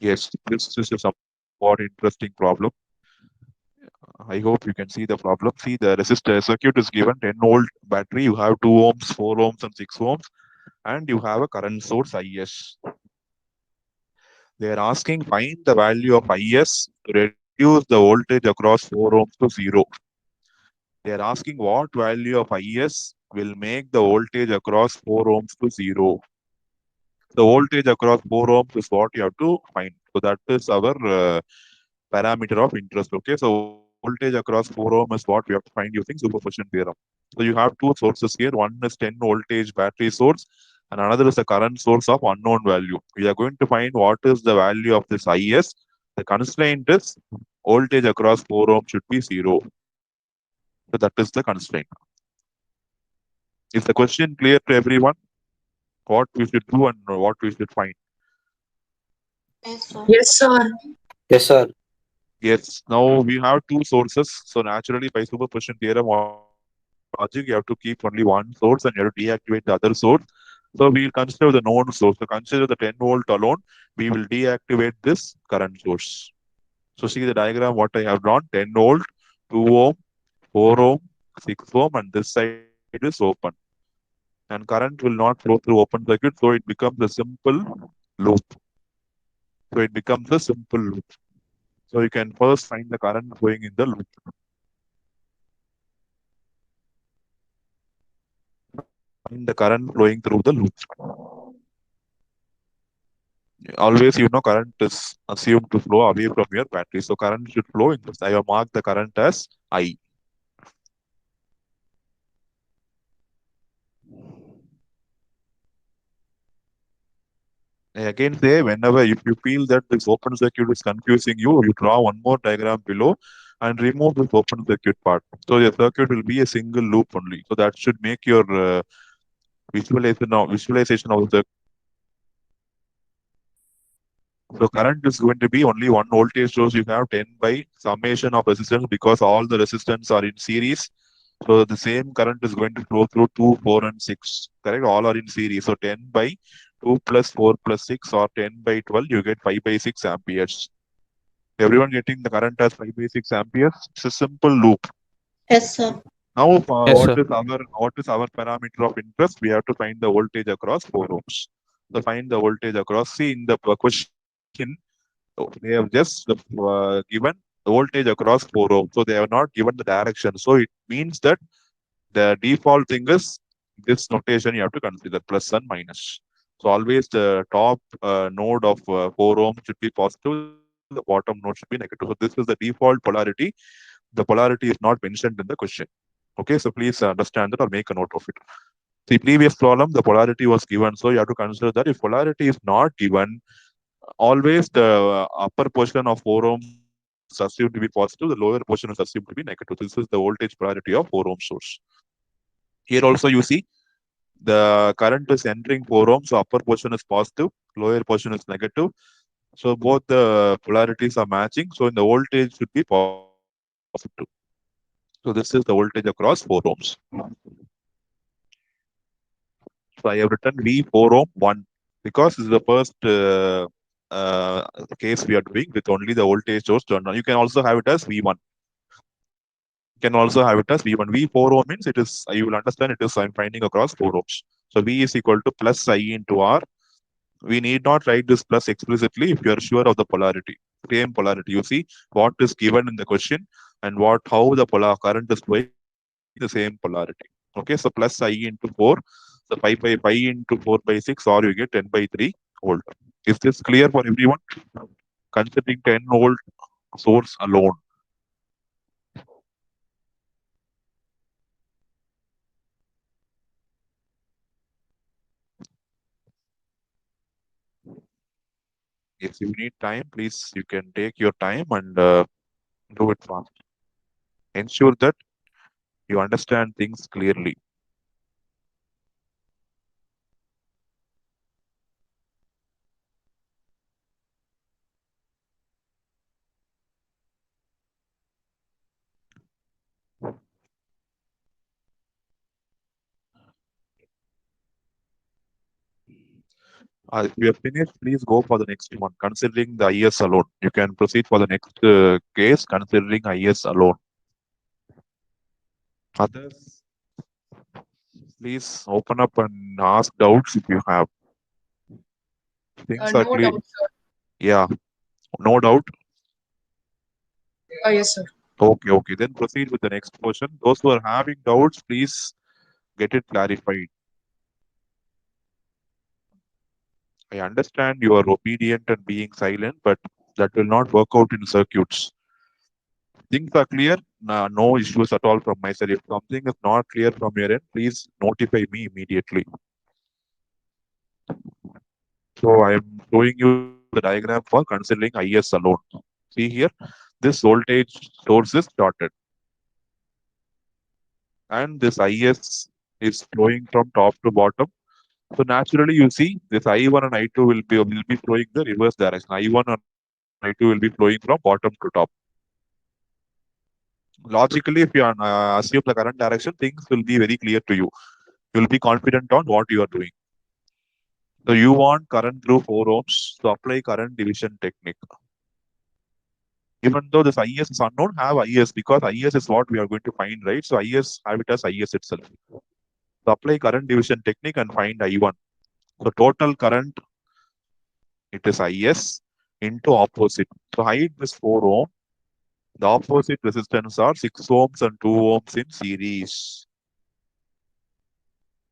Yes, this is a somewhat interesting problem. I hope you can see the problem. See, the resistor circuit is given 10-volt battery. You have 2 ohms, 4 ohms, and 6 ohms, and you have a current source IS. They are asking find the value of IS to reduce the voltage across 4 ohms to 0. They are asking what value of IS will make the voltage across 4 ohms to 0. The voltage across 4 ohms is what you have to find. So that is our parameter of interest. Okay, so voltage across 4 ohm is what we have to find using superposition theorem. So you have two sources here. One is 10 voltage battery source, and another is the current source of unknown value. We are going to find what is the value of this IS. The constraint is voltage across 4 ohm should be 0. So that is the constraint. Is the question clear to everyone? What we should do and what we should find? Yes, sir. Yes, sir. Yes, now we have two sources. So naturally, by superposition theorem or logic, you have to keep only one source and you have to deactivate the other source. So we'll consider the known source. So consider the 10 volt alone. We will deactivate this current source. So see the diagram what I have drawn: 10 volt, 2 ohm, 4 ohm, 6 ohm, and this side is open. And current will not flow through open circuit, so it becomes a simple loop. So it becomes a simple loop. So you can first find the current flowing in the loop. Find the current flowing through the loop. Always, current is assumed to flow away from your battery. So current should flow in this. I have marked the current as I. I again say, whenever if you feel that this open circuit is confusing you draw one more diagram below and remove this open circuit part. So your circuit will be a single loop only. So that should make your visualization of the. So current is going to be only one voltage source. You have 10 by summation of resistance because all the resistance are in series. So the same current is going to flow through 2, 4, and 6. Correct? All are in series. So 10 by 2 plus 4 plus 6 or 10 by 12, you get 5 by 6 amperes. Everyone getting the current as 5 by 6 amperes? It's a simple loop. Yes, sir. Now, Yes, sir. what is our parameter of interest? We have to find the voltage across 4 ohms. So find the voltage across. See in the question, they have just given the voltage across 4 ohms. So they have not given the direction. So it means that the default thing is this notation you have to consider plus and minus. So always the top node of 4 ohms should be positive. The bottom node should be negative. So this is the default polarity. The polarity is not mentioned in the question. Okay, so please understand that or make a note of it. The previous problem, the polarity was given. So you have to consider that if polarity is not given, always the upper portion of 4 ohms is assumed to be positive, the lower portion is assumed to be negative. This is the voltage polarity of 4 ohm source. Here also you see the current is entering 4 ohms, so upper portion is positive, lower portion is negative. So both the polarities are matching. So in the voltage should be positive. So this is the voltage across 4 ohms. So I have written V4 ohm 1 because this is the first case we are doing with only the voltage source turned on. You can also have it as V1. You can also have it as V1. V4 ohm means it is, you will understand it is I'm finding across 4 ohms. So V is equal to plus I into R. We need not write this plus explicitly if you are sure of the polarity. Same polarity. You see what is given in the question and how the current is flowing, the same polarity. Okay, so plus I into 4. So 5 by 5 into 4 by 6, or you get 10 by 3 volt. Is this clear for everyone? Considering 10 volt source alone. If you need time, please, you can take your time and do it fast. Ensure that you understand things clearly. If you have finished, please go for the next one. Considering the IS alone, you can proceed for the next case considering IS alone. Others, please open up and ask doubts if you have. Things are No clear. doubt, sir. Yeah, no doubt. Yes, sir. Okay, okay. Then proceed with the next question. Those who are having doubts, please get it clarified. I understand you are obedient and being silent, but that will not work out in circuits. Things are clear, no issues at all from my side. If something is not clear from your end, please notify me immediately. So I am showing you the diagram for considering IS alone. See here, this voltage source is dotted, and this IS is flowing from top to bottom. So naturally, you see this I1 and I2 will be flowing the reverse direction. I1 and I2 will be flowing from bottom to top. Logically, if you assume the current direction, things will be very clear to you. You will be confident on what you are doing. So you want current through 4 ohms to apply current division technique. Even though this IS is unknown, have IS because IS is what we are going to find, right? So IS, have it as IS itself. So apply current division technique and find I1. So total current, it is IS into opposite. So hide this 4 ohm. The opposite resistance are 6 ohms and 2 ohms in series.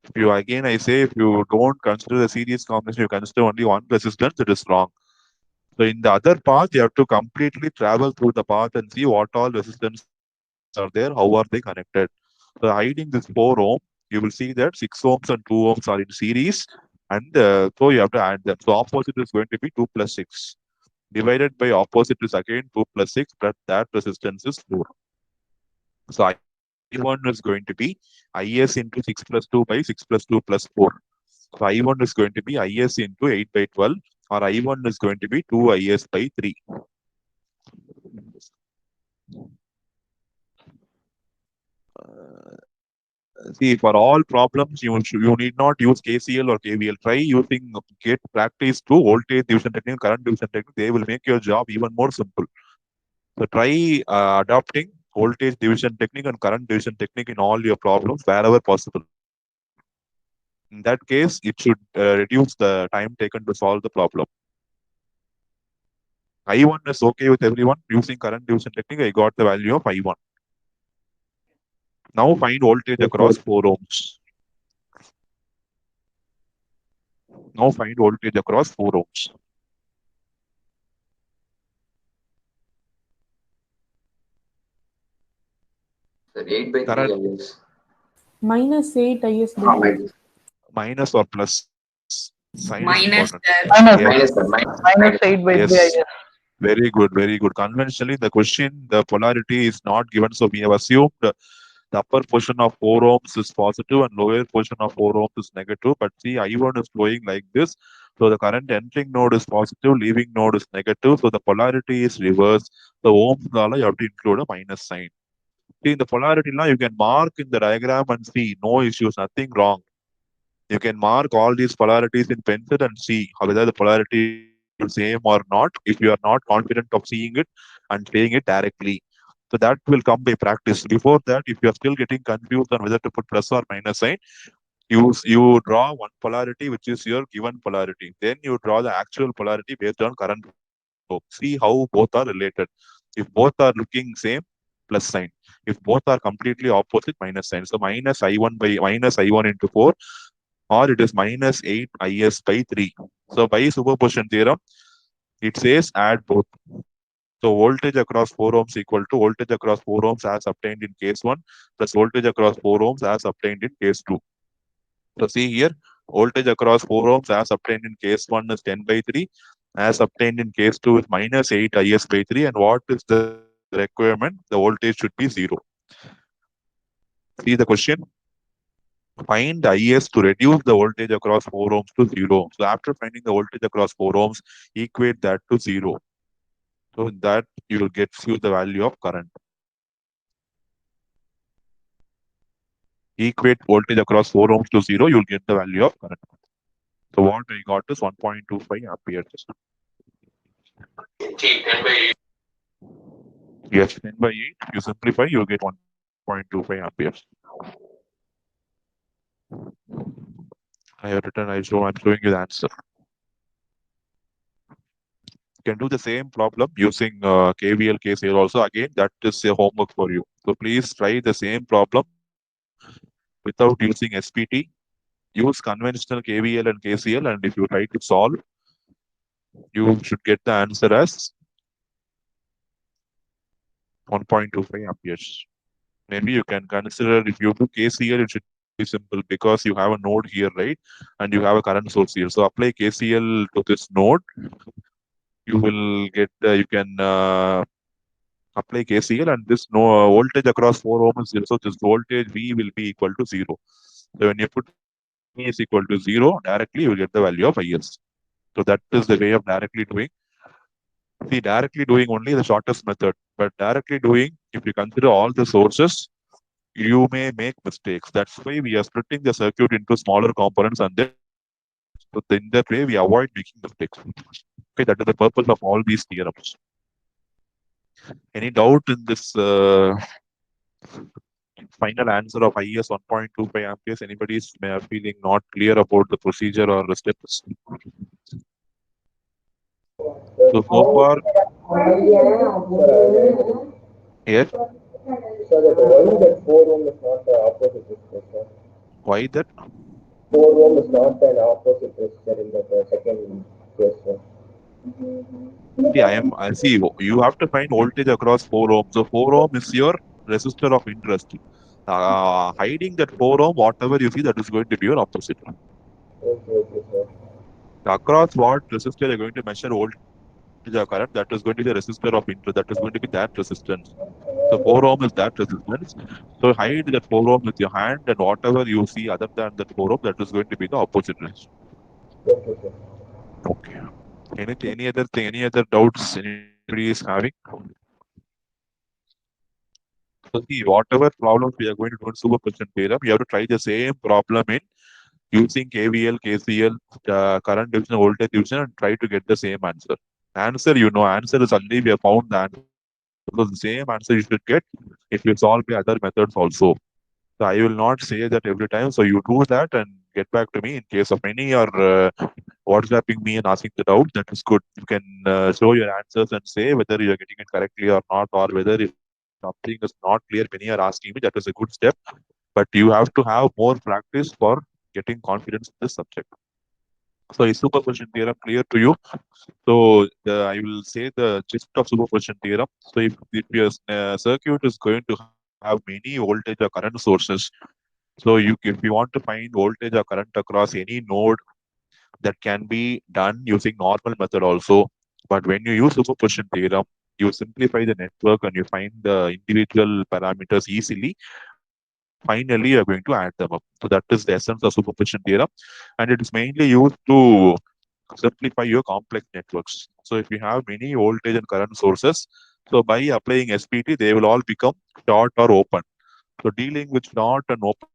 If you again, I say, if you don't consider the series combination, you consider only one resistance, it is wrong. So in the other path, you have to completely travel through the path and see what all resistance are there, how are they connected. So hiding this 4 ohm, you will see that 6 ohms and 2 ohms are in series, and so you have to add them. So opposite is going to be 2 plus 6. Divided by opposite is again 2 plus 6, but that resistance is 4. So I1 is going to be IS into 6 plus 2 by 6 plus 2 plus 4. So I1 is going to be IS into 8 by 12, or I1 is going to be 2 IS by 3. See, for all problems, you need not use KCL or KVL. Try using get practice to voltage division technique, current division technique. They will make your job even more simple. So try adopting voltage division technique and current division technique in all your problems wherever possible. In that case, it should reduce the time taken to solve the problem. I1 is okay with everyone using current division technique. I got the value of I1. Now find voltage across 4 ohms. Now find voltage across 4 ohms. Sir, 8 by 3, Current I guess. Minus 8 IS by 3. minus or plus. Sign is Minus, important. sir. Yes. Minus, sir. Minus 8 by 3, I Yes. guess. Very good. Very good. Conventionally, the question, the polarity is not given. So we have assumed the upper portion of 4 ohms is positive and lower portion of 4 ohms is negative. But see, I1 is flowing like this. So the current entering node is positive, leaving node is negative. So the polarity is reversed. The ohms law, you have to include a minus sign. See, in the polarity law, you can mark in the diagram and see no issues, nothing wrong. You can mark all these polarities in pencil and see whether the polarity is same or not if you are not confident of seeing it and saying it directly. So that will come by practice. Before that, if you are still getting confused on whether to put plus or minus sign, you draw one polarity which is your given polarity. Then you draw the actual polarity based on current flow. See how both are related. If both are looking same, plus sign. If both are completely opposite, minus sign. So minus I1 by minus I1 into 4, or it is minus 8 IS by 3. So by superposition theorem, it says add both. So voltage across 4 ohms equal to voltage across 4 ohms as obtained in case 1 plus voltage across 4 ohms as obtained in case 2. So see here, voltage across 4 ohms as obtained in case 1 is 10 by 3, as obtained in case 2 is minus 8 IS by 3. And what is the requirement? The voltage should be 0. See the question. Find IS to reduce the voltage across 4 ohms to 0. So after finding the voltage across 4 ohms, equate that to 0. So in that you will get you the value of current. Equate voltage across 4 ohms to 0, you will get the value of current. So what I got is 1.25 amperes. Yes, 10 by 8, you simplify, you get 1.25 amperes. I have written, I'm showing you the answer. You can do the same problem using KVL, KCL also. Again, that is a homework for you. So please try the same problem without using SPT. Use conventional KVL and KCL, and if you try to solve, you should get the answer as 1.25 amperes. Maybe you can consider if you do KCL, it should be simple because you have a node here, right? And you have a current source here. So apply KCL to this node. You will get, you can apply KCL, and this voltage across 4 ohm is 0. So this voltage V will be equal to 0. So when you put V is equal to 0, directly you will get the value of IS. So that is the way of directly doing. See, directly doing only the shortest method, but directly doing, if you consider all the sources, you may make mistakes. That's why we are splitting the circuit into smaller components, and then so in that way we avoid making mistakes. Okay, that is the purpose of all these theorems. Any doubt in this final answer of IS 1.25 amperes? Anybody is feeling not clear about the procedure or the steps? So far, yes. So why that 4 ohm is not the opposite resistor? Why that? 4 ohm is not an opposite resistor in the second case. See, I see. You have to find voltage across 4 ohms. So 4 ohm is your resistor of interest. Hiding that 4 ohm, whatever you see, that is going to be your opposite. Okay, sir. Across what resistor you're going to measure voltage or current, that is going to be the resistor of interest. That is going to be that resistance. So 4 ohm is that resistance. So hide that 4 ohm with your hand, and whatever you see other than that 4 ohm, that is going to be the opposite resistance. Okay, sir. Okay. Any other thing? Any other doubts anybody is having? So see, whatever problems we are going to do in superposition theorem, you have to try the same problem in using KVL, KCL, current division, voltage division, and try to get the same answer. Answer, you know, answer is only we have found the answer. So the same answer you should get if you solve the other methods also. So I will not say that every time. So you do that and get back to me in case of any or WhatsApping me and asking the doubt. That is good. You can show your answers and say whether you are getting it correctly or not, or whether if something is not clear when you are asking me. That is a good step. But you have to have more practice for getting confidence in this subject. So is superposition theorem clear to you? So I will say the gist of superposition theorem. So if your circuit is going to have many voltage or current sources, so if you want to find voltage or current across any node, that can be done using normal method also. But when you use superposition theorem, you simplify the network and you find the individual parameters easily. Finally, you are going to add them up. So that is the essence of superposition theorem, and it is mainly used to simplify your complex networks. So if you have many voltage and current sources, so by applying SPT, they will all become short or open. So dealing with short and open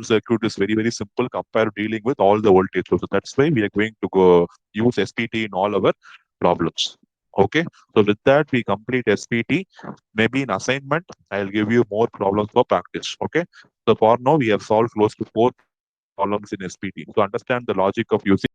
circuit is very, very simple compared to dealing with all the voltage sources. That's why we are going to go use SPT in all our problems. Okay. So with that, we complete SPT. Maybe in assignment, I'll give you more problems for practice. Okay. So for now, we have solved close to 4 problems in SPT. So understand the logic of using